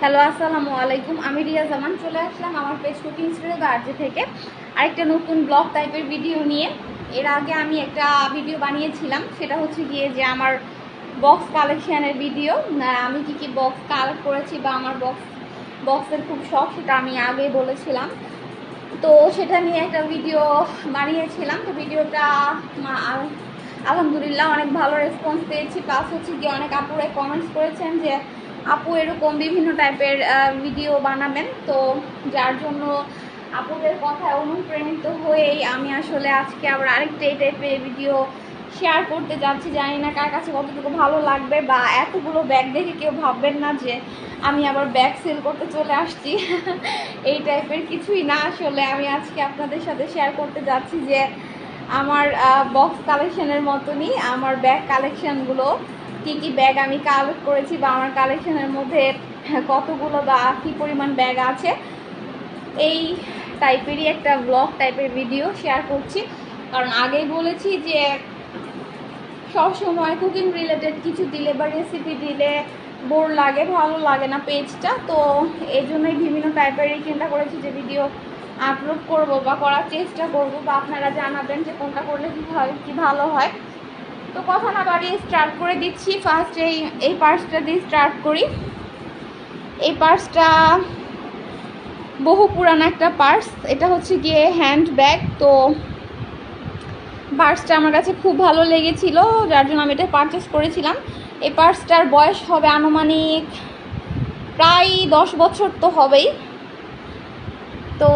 Hello, আসসালামু আলাইকুম। আমি রিয়া জামান চলে আসলাম আমার পেজ কুকিং স্টুডিও গার্জি থেকে আরেকটা নতুন ব্লগ টাইপের ভিডিও নিয়ে। এর আগে আমি একটা ভিডিও বানিয়েছিলাম, সেটা হচ্ছে গিয়ে যে আমার বক্স কালেকশানের ভিডিও। আমি কি বক্স কালেক্ট করেছি বা আমার বক্সের খুব শখ, সেটা আমি আগেই বলেছিলাম। তো সেটা নিয়ে একটা ভিডিও বানিয়েছিলাম। তো ভিডিওটা আলহামদুলিল্লাহ অনেক ভালো রেসপন্স পেয়েছি। প্লাস হচ্ছে গিয়ে অনেক আপুরা কমেন্টস করেছেন যে আপু এরকম বিভিন্ন টাইপের ভিডিও বানাবেন। তো যার জন্য আপুদের কথায় অনুপ্রাণিত হয়েই আমি আসলে আজকে আবার আরেকটা এই টাইপের ভিডিও শেয়ার করতে যাচ্ছি। জানি না কার কাছে কতটুকু ভালো লাগবে, বা এতগুলো ব্যাগ দেখে কেউ ভাববেন না যে আমি আবার ব্যাগ সেল করতে চলে আসছি। এই টাইপের কিছুই না। আসলে আমি আজকে আপনাদের সাথে শেয়ার করতে যাচ্ছি যে আমার বক্স কালেকশনের মতনই আমার ব্যাগ কালেকশানগুলো, কী ব্যাগ আমি কালেক্ট করেছি বা আমার কালেকশনের মধ্যে কতগুলো বা কী পরিমাণ ব্যাগ আছে, এই টাইপেরই একটা ব্লগ টাইপের ভিডিও শেয়ার করছি। কারণ আগেই বলেছি যে সবসময় কুকিং রিলেটেড কিছু দিলে বা রেসিপি দিলে বোর লাগে, ভালো লাগে না পেজটা। তো এই জন্যই বিভিন্ন টাইপেরই চিন্তা করেছি যে ভিডিও আপলোড করব বা করার চেষ্টা করব, বা আপনারা জানাবেন যে কোনটা করলে কী ভালো হয়। তো কথা না বাড়িয়ে স্টার্ট করে দিচ্ছি। ফার্স্ট এই পার্সটা দিয়ে স্টার্ট করি। এই পার্সটা বহু পুরানো একটা পার্স। এটা হচ্ছে গিয়ে হ্যান্ড ব্যাগ। তো পার্সটা আমার কাছে খুব ভালো লেগেছিল, যার জন্য আমি এটা পারচেস করেছিলাম। এই পার্সটার বয়স হবে আনুমানিক প্রায় 10 বছর তো হবেই। তো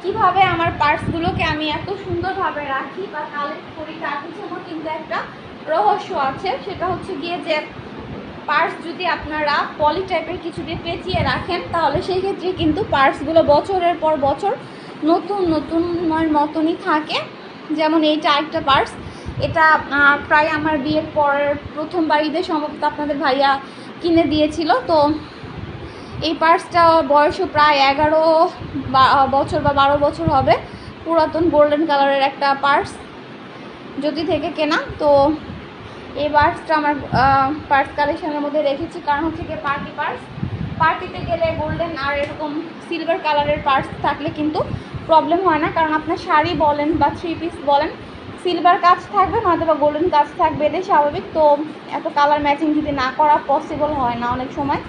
কিভাবে আমার পার্সগুলোকে আমি এত সুন্দরভাবে রাখি বা কালেক্ট করি, তার পিছনেও কিন্তু একটা রহস্য আছে। সেটা হচ্ছে গিয়ে যে পার্স যদি আপনারা পলি টাইপের কিছু দিয়ে পেঁচিয়ে রাখেন, তাহলে সেই ক্ষেত্রে কিন্তু পার্সগুলো বছরের পর বছর নতুন নতুন মতনই থাকে। যেমন এইটা একটা পার্স, এটা প্রায় আমার বিয়ের পরের প্রথমবার ঈদের সম্ভবত আপনাদের ভাইয়া কিনে দিয়েছিল। তো এই পার্সটা বয়সও প্রায় 11 বছর বা 12 বছর হবে। পুরাতন গোল্ডেন কালারের একটা পার্স, জ্যোতি থেকে কেনা। তো এই পার্সটা আমার পার্স কালেকশনের মধ্যে রেখেছি, কারণ হচ্ছে কি পার্টিতে গেলে গোল্ডেন আর এরকম সিলভার কালারের পার্স থাকলে কিন্তু প্রবলেম হয় না। কারণ আপনার শাড়ি বলেন বা 3 পিস বলেন, সিলভার কাজ থাকবে নয়তো বা গোল্ডেন কাজ থাকবে, এটাই স্বাভাবিক। তো এত কালার ম্যাচিং যদি না করা পসিবল হয় না অনেক সময়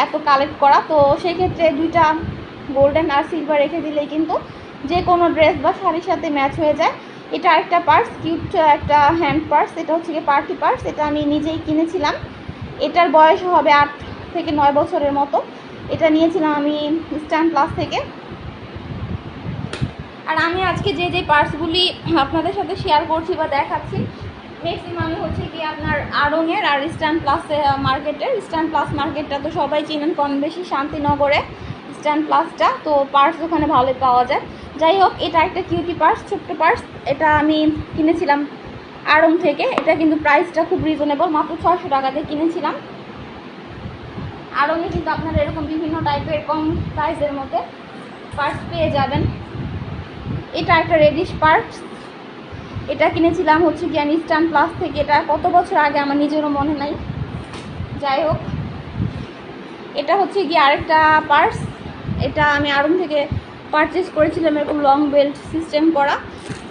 এত কালেক্ট করা, তো সেই ক্ষেত্রে দুইটা গোল্ডেন আর সিলভার রেখে দিলেই কিন্তু যে কোনো ড্রেস বা শাড়ির সাথে ম্যাচ হয়ে যায়। এটা একটা পার্স, কিউট একটা হ্যান্ড পার্স। এটা হচ্ছে কি পার্টি পার্স। এটা আমি নিজেই কিনেছিলাম। এটার বয়স হবে 8 থেকে 9 বছরের মতো। এটা নিয়েছিলাম আমি স্ট্যান্ড প্লাস থেকে। আর আমি আজকে যে পার্সগুলি আপনাদের সাথে শেয়ার করছি বা দেখাচ্ছি, ম্যাক্সিমামই হচ্ছে কি আপনার আড়ংয়ের আর স্ট্যান্ড প্লাস মার্কেটের। স্ট্যান্ড প্লাস মার্কেটটা তো সবাই চেনেন কম বেশি, শান্তিনগরে স্ট্যান্ড প্লাসটা। তো পার্স ওখানে ভালোই পাওয়া যায়। যাই হোক, এটা একটা কিউটি পার্স, ছোট্ট পার্স। এটা আমি কিনেছিলাম আড়ং থেকে। এটা কিন্তু প্রাইসটা খুব রিজনেবল, মাত্র 600 টাকা দিয়ে কিনেছিলাম। আড়ংয়ে কিন্তু আপনারা এরকম বিভিন্ন টাইপের কম প্রাইসের মধ্যে পার্স পেয়ে যাবেন। এটা একটা রেডিশ পার্স। এটা কিনেছিলাম হচ্ছে জ্ঞান স্ট্যান্ড প্লাস থেকে। এটা কত বছর আগে আমার নিজেরও মনে নাই। যাই হোক, এটা হচ্ছে গিয়ে আরেকটা পার্স। এটা আমি আড়ং থেকে পারচেস করেছিলাম, এরকম লং বেল্ট সিস্টেম করা।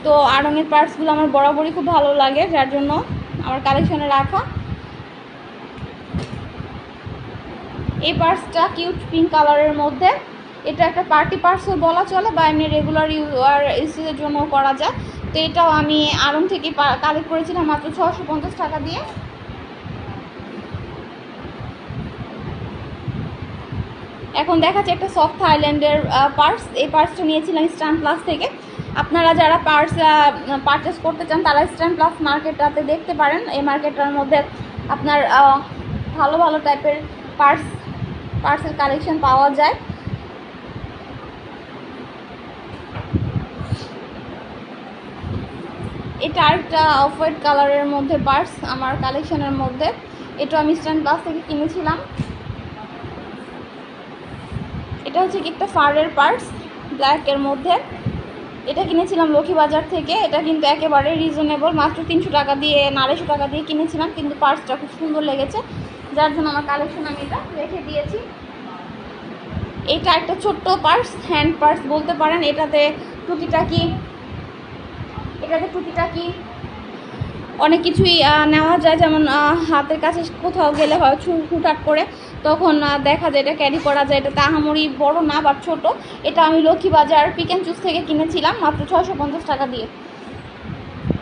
তো আড়ংয়ের পার্সগুলো আমার বরাবরই খুব ভালো লাগে, যার জন্য আমার কালেকশনে রাখা। এই পার্সটা কিউট পিঙ্ক কালারের মধ্যে। এটা একটা পার্টি পার্সও বলা চলে, বা এমনি রেগুলার ইউজের জন্য করা যায়। তো এটাও আমি আড়ং থেকে কালেক্ট করেছিলাম মাত্র 650 টাকা দিয়ে। এখন দেখাচ্ছে একটা সফট থাইল্যান্ডের পার্স। এই পার্সটা নিয়েছিলাম স্ট্যান্ড প্লাস থেকে। আপনারা যারা পার্স পারচেস করতে চান তারা স্ট্যান্ড প্লাস মার্কেটটাতে দেখতে পারেন। এই মার্কেটটার মধ্যে আপনার ভালো ভালো টাইপের পার্সের কালেকশন পাওয়া যায়। এটা আরেকটা অফ হোয়াইট কালারের মধ্যে পার্স আমার কালেকশনের মধ্যে। এটা আমি স্ট্যান্ড প্লাস থেকে কিনেছিলাম। এটা হচ্ছে কি একটা ফারের পার্স ব্ল্যাকের মধ্যে। এটা কিনেছিলাম লক্ষ্মীবাজার থেকে। এটা কিন্তু একেবারে রিজনেবল, মাত্র 300 টাকা দিয়ে 250 টাকা দিয়ে কিনেছিলাম, কিন্তু পার্সটা খুব সুন্দর লেগেছে, যার জন্য আমার কালেকশন আমি এটা রেখে দিয়েছি। এটা একটা ছোট্ট পার্স, হ্যান্ড পার্স বলতে পারেন। এটাতে টুকিটাকি অনেক কিছুই নেওয়া যায়, যেমন হাতের কাছে কোথাও গেলে হয় হুটহাট করে, তখন দেখা যায় এটা ক্যারি করা যায়। এটা আহামরি বড় না বা ছোট। এটা আমি লক্ষ্মীবাজার পিক অ্যান্ড চুজ থেকে কিনেছিলাম মাত্র 650 টাকা দিয়ে।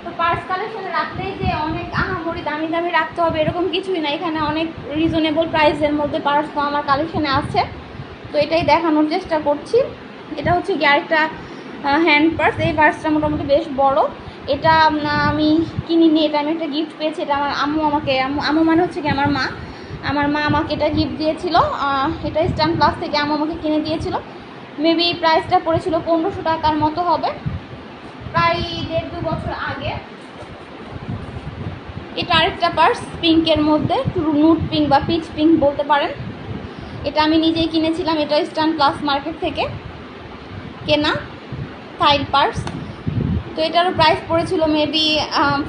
তো পার্স কালেকশনে রাখলেই যে অনেক আহামরি দামি দামি রাখতে হবে এরকম কিছুই না, এখানে অনেক রিজনেবল প্রাইসের মধ্যে পার্সও আমার কালেকশনে আছে। তো এটাই দেখানোর চেষ্টা করছি। এটা হচ্ছে কি আরেকটা হ্যান্ড পার্স। এই পার্সটা মোটামুটি বেশ বড়। এটা আমি কিনিনি, এটা আমি একটা গিফট পেয়েছি। এটা আমার আম্মু আমাকে, আম্মু মানে হচ্ছে কি আমার মা আমাকে এটা গিফট দিয়েছিল। এটা স্ট্যান্ড প্লাস থেকে আম্মু আমাকে কিনে দিয়েছিল। মেবি প্রাইসটা পড়েছিল 1500 টাকার মতো হবে, প্রায় 1.5-2 বছর আগে। এটা আরেকটা পার্স পিঙ্কের মধ্যে, নুট পিঙ্ক বা পিচ পিঙ্ক বলতে পারেন। এটা আমি নিজেই কিনেছিলাম। এটা স্ট্যান্ড প্লাস মার্কেট থেকে কেনা ফাইল পার্স। তো এটারও প্রাইস পড়েছিল মেবি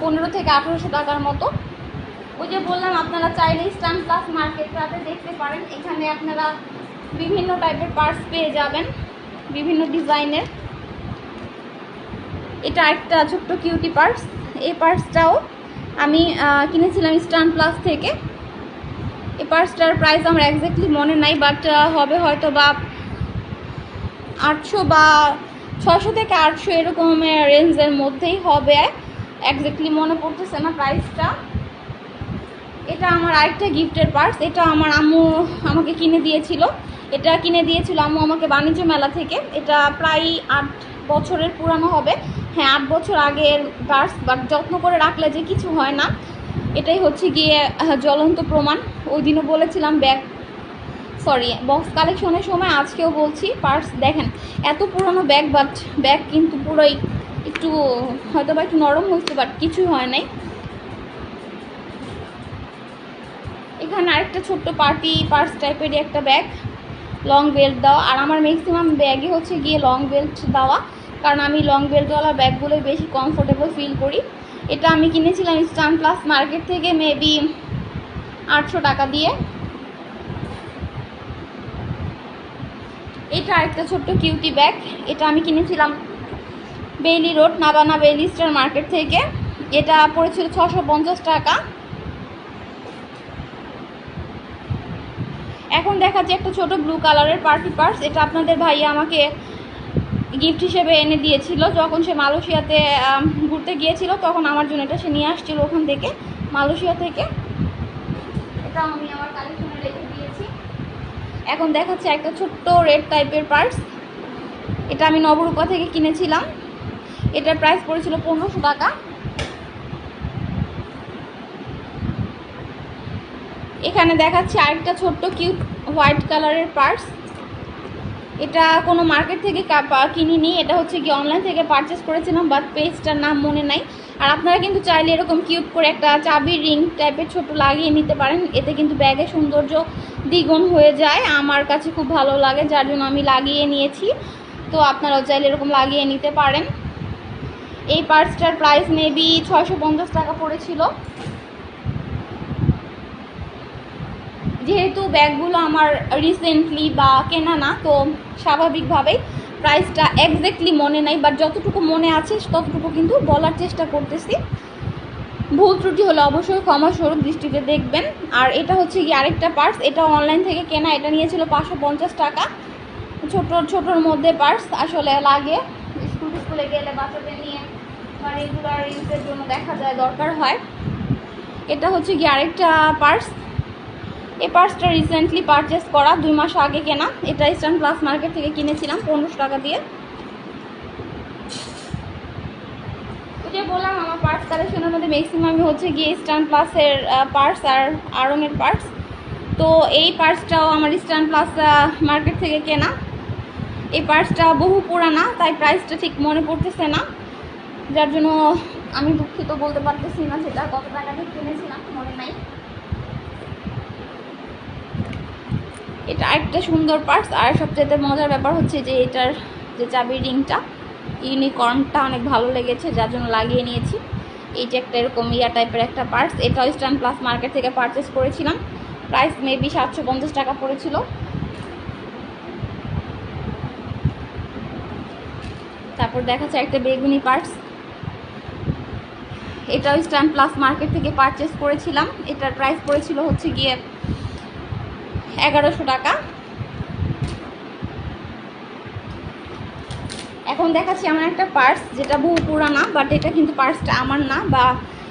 1500 থেকে 1800 টাকার মতো। ওই যে বললাম, আপনারা চাইলে স্ট্যান্ড প্লাস মার্কেটটাতে দেখতে পারেন। এখানে আপনারা বিভিন্ন টাইপের পার্স পেয়ে যাবেন, বিভিন্ন ডিজাইনের। এটা একটা ছোট্ট কিউটি পার্স। এই পার্সটাও আমি কিনেছিলাম স্ট্যান্ড প্লাস থেকে। এই পার্সটার প্রাইস আমার একজ্যাক্টলি মনে নাই, বাট হবে হয়তো বা 800 বা 600 থেকে 800 এরকমের রেঞ্জের মধ্যেই হবে, একজ্যাক্টলি মনে পড়তেছে না প্রাইসটা। এটা আমার আরেকটা গিফটের পার্স। এটা আমার আম্মু আমাকে কিনে দিয়েছিল। এটা কিনে দিয়েছিল আম্মু আমাকে বাণিজ্য মেলা থেকে। এটা প্রায় 8 বছরের পুরানো হবে। হ্যাঁ, 8 বছর আগের পার্স, বাট যত্ন করে রাখলে যে কিছু হয় না, এটাই হচ্ছে গিয়ে জ্বলন্ত প্রমাণ। ওই দিনও বলেছিলাম বক্স কালেকশনের সময়, আজকেও বলছি। পার্স দেখেন, এত পুরনো ব্যাগ, বাট ব্যাগ কিন্তু পুরোই একটু হয়তো বা একটু নরম হয়েছে, বাট কিছুই হয় নাই। এখানে আরেকটা ছোট্ট পার্টি পার্স টাইপেরই একটা ব্যাগ, লং বেল্ট দেওয়া। আর আমার ম্যাক্সিমাম ব্যাগে হচ্ছে গিয়ে লং বেল্ট দেওয়া, কারণ আমি লং বেল্টওয়ালা ব্যাগগুলোই বেশি কমফোর্টেবল ফিল করি। এটা আমি কিনেছিলাম স্ট্যান্ড প্লাস মার্কেট থেকে মেবি 800 টাকা দিয়ে। এটা আরেকটা ছোট্ট কিউটি ব্যাগ। এটা আমি কিনেছিলাম বেইলি রোড নাবানা বেইলি স্টার মার্কেট থেকে। এটা পড়েছিল 650 টাকা। এখন দেখাচ্ছি একটা ছোট ব্লু কালারের পার্টি পার্স। এটা আপনাদের ভাইয়া আমাকে গিফট হিসেবে এনে দিয়েছিল যখন সে মালয়েশিয়াতে ঘুরতে গিয়েছিল, তখন আমার জন্য এটা সে নিয়ে আসছিল ওখান থেকে, মালয়েশিয়া থেকে। এটা আমি আমার কালেকশনে রেখে দিয়েছি। এখন দেখাচ্ছে একটা ছোট্ট রেড টাইপের পার্স। এটা আমি নবরূপা থেকে কিনেছিলাম। এটার প্রাইস পড়েছিল 1500 টাকা। এখানে দেখাচ্ছে আরেকটা ছোট্ট কিউট হোয়াইট কালারের পার্স। এটা কোনো মার্কেট থেকে কিনিনি, এটা হচ্ছে কি অনলাইন থেকে পারচেস করেছিলাম, বাট পেজটার নাম মনে নাই। আর আপনারা কিন্তু চাইলে এরকম কিউট করে একটা চাবির রিং টাইপের ছোট লাগিয়ে নিতে পারেন। এতে কিন্তু ব্যাগের সৌন্দর্য দ্বিগুণ হয়ে যায়। আমার কাছে খুব ভালো লাগে, যার জন্য আমি লাগিয়ে নিয়েছি। তো আপনারাও চাইলে এরকম লাগিয়ে নিতে পারেন। এই পার্সটার প্রাইস মেবি 650 টাকা পড়েছিল। যেহেতু ব্যাগগুলো আমার রিসেন্টলি বা কেনা না, তো স্বাভাবিকভাবেই প্রাইসটা একজ্যাক্টলি মনে নাই, বাট যতটুকু মনে আছে ততটুকু কিন্তু বলার চেষ্টা করতেছি। ভুল ত্রুটি হলে অবশ্যই ক্ষমাস্বরূপ দৃষ্টিতে দেখবেন। আর এটা হচ্ছে কি আরেকটা পার্স। এটা অনলাইন থেকে কেনা। এটা নিয়েছিল 550 টাকা। ছোটোর মধ্যে পার্স আসলে লাগে, স্কুলে গেলে বাচ্চাদের নিয়ে বা রেগুলার ইউজের জন্য দেখা যায় দরকার হয়। এটা হচ্ছে কি আরেকটা পার্স। এই পার্সটা রিসেন্টলি পারচেস করা, 2 মাস আগে কেনা। এটা স্ট্যান্ড প্লাস মার্কেট থেকে কিনেছিলাম 1500 টাকা দিয়ে। ওই যে বললাম, আমার পার্স কালেকশনের মধ্যে ম্যাক্সিমামই হচ্ছে গিয়ে স্ট্যান্ড প্লাসের পার্স আর আড়ংয়ের পার্স। তো এই পার্সটাও আমার স্ট্যান্ড প্লাস মার্কেট থেকে কেনা। এই পার্সটা বহু পুরানা, তাই প্রাইসটা ঠিক মনে পড়তেছে না, যার জন্য আমি দুঃখিত, বলতে পারতেছি না সেটা কত টাকা দিয়ে কিনেছিলাম, মনে নাই। এটা একটা সুন্দর পার্স। আর সবচেয়ে মজার ব্যাপার হচ্ছে যে এটার যে চাবির রিংটা, ইউনিকর্নটা অনেক ভালো লেগেছে, যার জন্য লাগিয়ে নিয়েছি। এই যে একটা এরকম টাইপের একটা পার্স, এটাও স্ট্যান্ড প্লাস মার্কেট থেকে পারচেস করেছিলাম প্রাইস মেবি 750 টাকা পড়েছিল। তারপর দেখাচ্ছে একটা বেগুনি পার্স, এটাও স্ট্যান্ড প্লাস মার্কেট থেকে পারচেস করেছিলাম। এটার প্রাইস পড়েছিল হচ্ছে গিয়ে 1100 টাকা। এখন দেখাচ্ছি আমার একটা পার্স, যেটা বহু পুরানা, বাট এটা কিন্তু পার্সটা আমার না, বা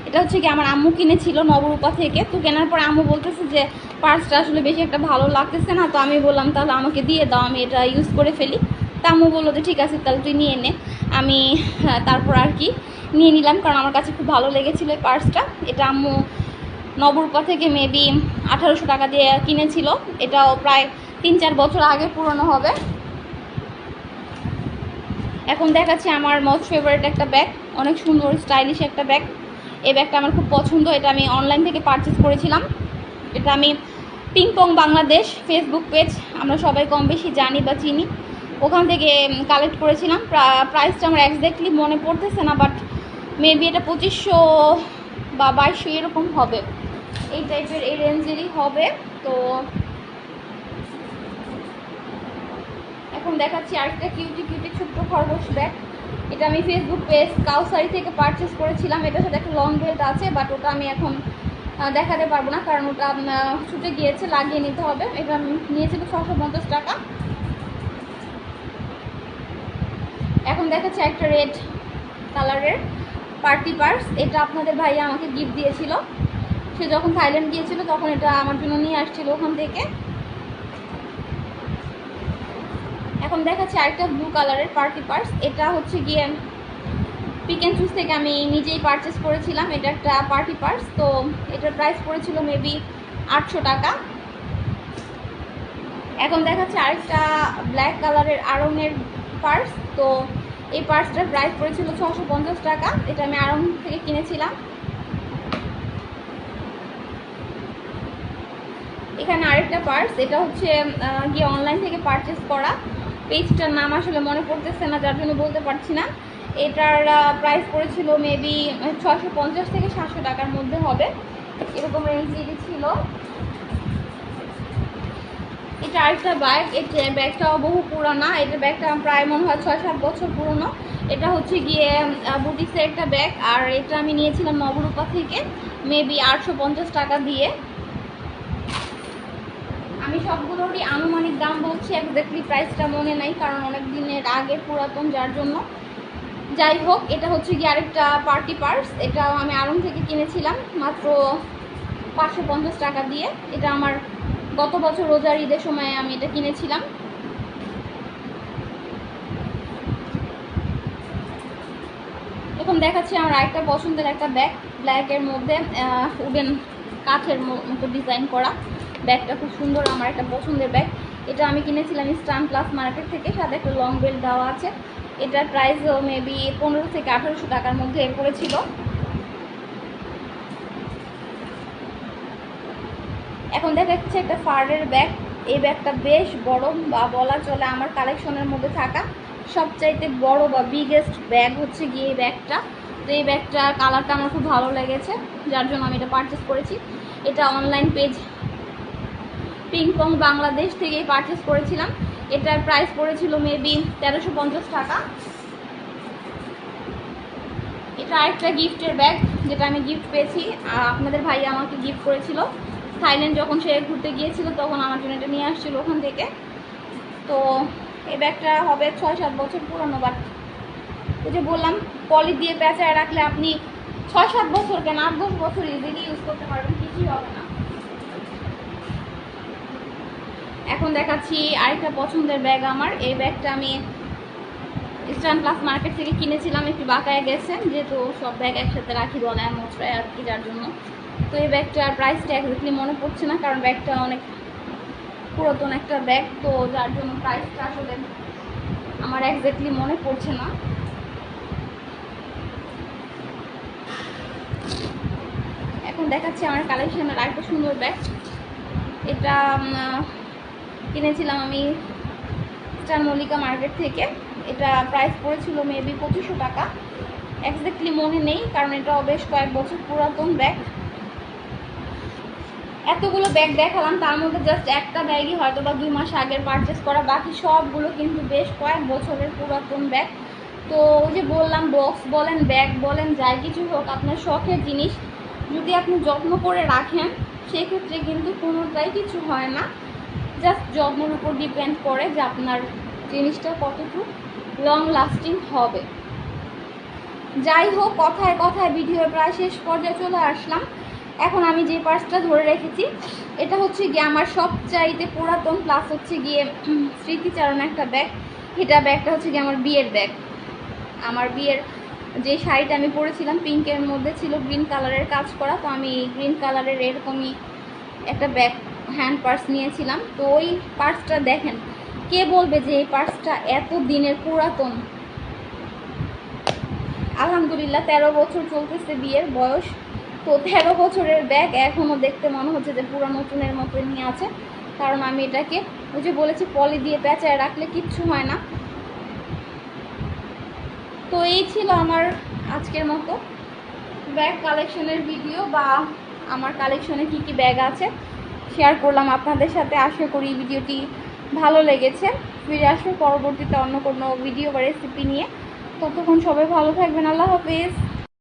এটা হচ্ছে কি আমার আম্মু কিনেছিল নবরূপা থেকে। তো কেনার পরে আম্মু বলতেছে যে পার্সটা আসলে বেশি একটা ভালো লাগতেছে না। তো আমি বললাম তাহলে আমাকে দিয়ে দাও, আমি এটা ইউজ করে ফেলি। তা আম্মু বললো যে ঠিক আছে তাহলে তুই নিয়ে নে। আমি তারপর আর কি নিয়ে নিলাম, কারণ আমার কাছে খুব ভালো লেগেছিলো এই পার্সটা। এটা আম্মু নবরূপা থেকে মেবি 1800 টাকা দিয়ে কিনেছিল। এটাও প্রায় 3-4 বছর আগে পুরনো হবে। এখন দেখাচ্ছি আমার মোস্ট ফেভারিট একটা ব্যাগ, অনেক সুন্দর স্টাইলিশ একটা ব্যাগ। এই ব্যাগটা আমার খুব পছন্দ, এটা আমি অনলাইন থেকে পারচেস করেছিলাম। এটা আমি পিংপং বাংলাদেশ ফেসবুক পেজ, আমরা সবাই কম বেশি জানি বা চিনি, ওখান থেকে কালেক্ট করেছিলাম। প্রাইসটা আমার এক্স্যাক্টলি মনে পড়তেছে না, বাট মেবি এটা 2500 বা 2200 এরকম হবে, এই টাইপের এই রেঞ্জেরই হবে। তো এখন দেখাচ্ছি আরেকটা কিউটি ছোট্ট খরগোশ ব্যাগ। এটা আমি ফেসবুক পেজ কাউসারি থেকে পারচেস করেছিলাম। এটার সাথে একটা লং বেল্ট আছে, বাট ওটা আমি এখন দেখাতে পারবো না, কারণ ওটা ছুটে গিয়েছে, লাগিয়ে নিতে হবে। এটা আমি নিয়েছিল 650 টাকা। এখন দেখাচ্ছি একটা রেড কালারের পার্টি পার্স। এটা আপনাদের ভাইয়া আমাকে গিফট দিয়েছিল, সে যখন থাইল্যান্ড গিয়েছিল তখন এটা আমার জন্য নিয়ে আসছিল ওখান থেকে। এখন দেখাচ্ছি আরেকটা ব্লু কালারের পার্টি পার্স। এটা হচ্ছে গিয়ে পিক অ্যান্ড চুজ থেকে আমি নিজেই পারচেস করেছিলাম। এটা একটা পার্টি পার্স, তো এটার প্রাইস পড়েছিল মেবি 800 টাকা। এখন দেখাচ্ছে আরেকটা ব্ল্যাক কালারের আড়ংয়ের পার্স। তো এই পার্সটার প্রাইস পড়েছিল 650 টাকা। এটা আমি আড়ং থেকে কিনেছিলাম। এখানে আরেকটা পার্স, এটা হচ্ছে গিয়ে অনলাইন থেকে পারচেস করা। পেজটার নাম আসলে মনে পড়তেছে না, যার জন্য বলতে পারছি না। এটার প্রাইস পড়েছিল মেবি 650 থেকে 700 টাকার মধ্যে হবে, এরকম রেঞ্জেরই ছিল। এটা আরেকটা ব্যাগ, এটা ব্যাগটাও বহু পুরানা। এটা ব্যাগটা প্রায় মনে হয় 6-7 বছর পুরনো। এটা হচ্ছে গিয়ে বুটিক্সের একটা ব্যাগ, আর এটা আমি নিয়েছিলাম নবরূপা থেকে মেবি 850 টাকা দিয়ে। আমি সবগুলোরই আনুমানিক দাম বলছি, এক্স্যাক্টলি প্রাইসটা মনে নাই, কারণ অনেক দিনের আগে পুরাতন, যার জন্য। যাই হোক, এটা হচ্ছে গিয়ে আরেকটা পার্টি পার্স। এটাও আমি আড়ং থেকে কিনেছিলাম মাত্র 550 টাকা দিয়ে। এটা আমার গত বছর রোজার ঈদের সময় আমি এটা কিনেছিলাম। এখন দেখাচ্ছি আমার আরেকটা পছন্দের একটা ব্যাগ, ব্ল্যাকের মধ্যে উডেন কাঠের মতো ডিজাইন করা। ব্যাগটা খুব সুন্দর, আমার একটা পছন্দের ব্যাগ। এটা আমি কিনেছিলাম স্ট্যান্ড প্লাস মার্কেট থেকে, সাথে একটা লং বেল্ট দেওয়া আছে। এটার প্রাইসও মেবি 1500 থেকে 1800 টাকার মধ্যে পড়েছিল। এখন দেখাচ্ছে একটা ফারের ব্যাগ। এই ব্যাগটা বেশ বড়, বা বলা চলে আমার কালেকশনের মধ্যে থাকা সবচাইতে বড় বা বিগেস্ট ব্যাগ হচ্ছে গিয়ে এই ব্যাগটা। তো এই ব্যাগটার কালারটা আমার খুব ভালো লেগেছে, যার জন্য আমি এটা পারচেস করেছি। এটা অনলাইন পেজ পিংপং বাংলাদেশ থেকেই পারচেস করেছিলাম। এটার প্রাইস পড়েছিল মেবি 1350 টাকা। এটা আরেকটা গিফটের ব্যাগ, যেটা আমি গিফট পেয়েছি, আপনাদের ভাই আমাকে গিফট করেছিল। থাইল্যান্ড যখন সে ঘুরতে গিয়েছিল তখন আমার জন্য এটা নিয়ে আসছিল ওখান থেকে। তো এই ব্যাগটা হবে 6-7 বছর পুরনো, বাট ওই যে বললাম পলি দিয়ে পেঁচায় রাখলে আপনি 6-7 বছর কেন 8-10 বছর ইজিলি ইউজ করতে পারবেন, কিছুই হবে না। এখন দেখাচ্ছি আরেকটা পছন্দের ব্যাগ আমার। এই ব্যাগটা আমি স্ট্যান্ড প্লাস মার্কেট থেকে কিনেছিলাম, একটু বাঁকায় গেছে, যেহেতু সব ব্যাগ একসাথে রাখি গলায় মোচড়ায় আর কি, যার জন্য। তো এই ব্যাগটার প্রাইসটা এক্স্যাক্টলি মনে পড়ছে না, কারণ ব্যাগটা অনেক পুরাতন একটা ব্যাগ, তো যার জন্য প্রাইসটা আসলে আমার এক্স্যাক্টলি মনে পড়ছে না। এখন দেখাচ্ছি আমার কালেকশনের আরেকটা সুন্দর ব্যাগ। এটা কিনেছিলাম আমি স্টার মল্লিকা মার্কেট থেকে। এটা প্রাইস পড়েছিল মেবি 2500 টাকা, এক্স্যাক্টলি মনে নেই, কারণ এটা বেশ কয়েক বছর পুরাতন ব্যাগ। এতগুলো ব্যাগ দেখালাম, তার মধ্যে জাস্ট একটা ব্যাগই হয়তো বা 2 মাস আগের পারচেস করা, বাকি সবগুলো কিন্তু বেশ কয়েক বছরের পুরাতন ব্যাগ। তো ওই যে বললাম, বক্স বলেন, ব্যাগ বলেন, যাই কিছু হোক, আপনার শখের জিনিস যদি আপনি যত্ন করে রাখেন সেক্ষেত্রে কিন্তু কোনোটাই কিছু হয় না। জাস্ট যত্নের উপর ডিপেন্ড করে যে আপনার জিনিসটা কতটুকু লং লাস্টিং হবে। যাই হোক, কথায় কথায় ভিডিও প্রায় শেষ পর্যায়ে চলে আসলাম। এখন আমি যে পার্সটা ধরে রেখেছি এটা হচ্ছে গিয়ে আমার সবচাইতে পুরাতন, প্লাস হচ্ছে গিয়ে স্মৃতিচারণ একটা ব্যাগ। এটা ব্যাগটা হচ্ছে গিয়ে আমার বিয়ের ব্যাগ। আমার বিয়ের যে শাড়িটা আমি পরেছিলাম পিঙ্কের মধ্যে ছিল গ্রিন কালারের কাজ করা, তো আমি গ্রিন কালারের এরকমই একটা ব্যাগ হ্যান্ড পার্স নিয়েছিলাম। তো ওই পার্সটা দেখেন, কে বলবে যে এই পার্সটা এত দিনের পুরাতন। আলহামদুলিল্লাহ 13 বছর চলতেছে বিয়ের বয়স, তো 13 বছরের ব্যাগ এখনও দেখতে মনে হচ্ছে যে পুরো নতুনের মতো নিয়ে আছে। কারণ আমি এটাকে ওই যে বলেছি পলি দিয়ে পেঁচায় রাখলে কিচ্ছু হয় না। তো এই ছিল আমার আজকের মতো ব্যাগ কালেকশনের ভিডিও, বা আমার কালেকশনে কি কি ব্যাগ আছে শেয়ার করলাম আপনাদের সাথে। আশা করি ভিডিওটি ভালো লেগেছে। ফিরে আসবো পরবর্তীতে অন্য কোনো ভিডিও বা রেসিপি নিয়ে। ততক্ষণ সবাই ভালো থাকবেন। আল্লাহ হাফেজ।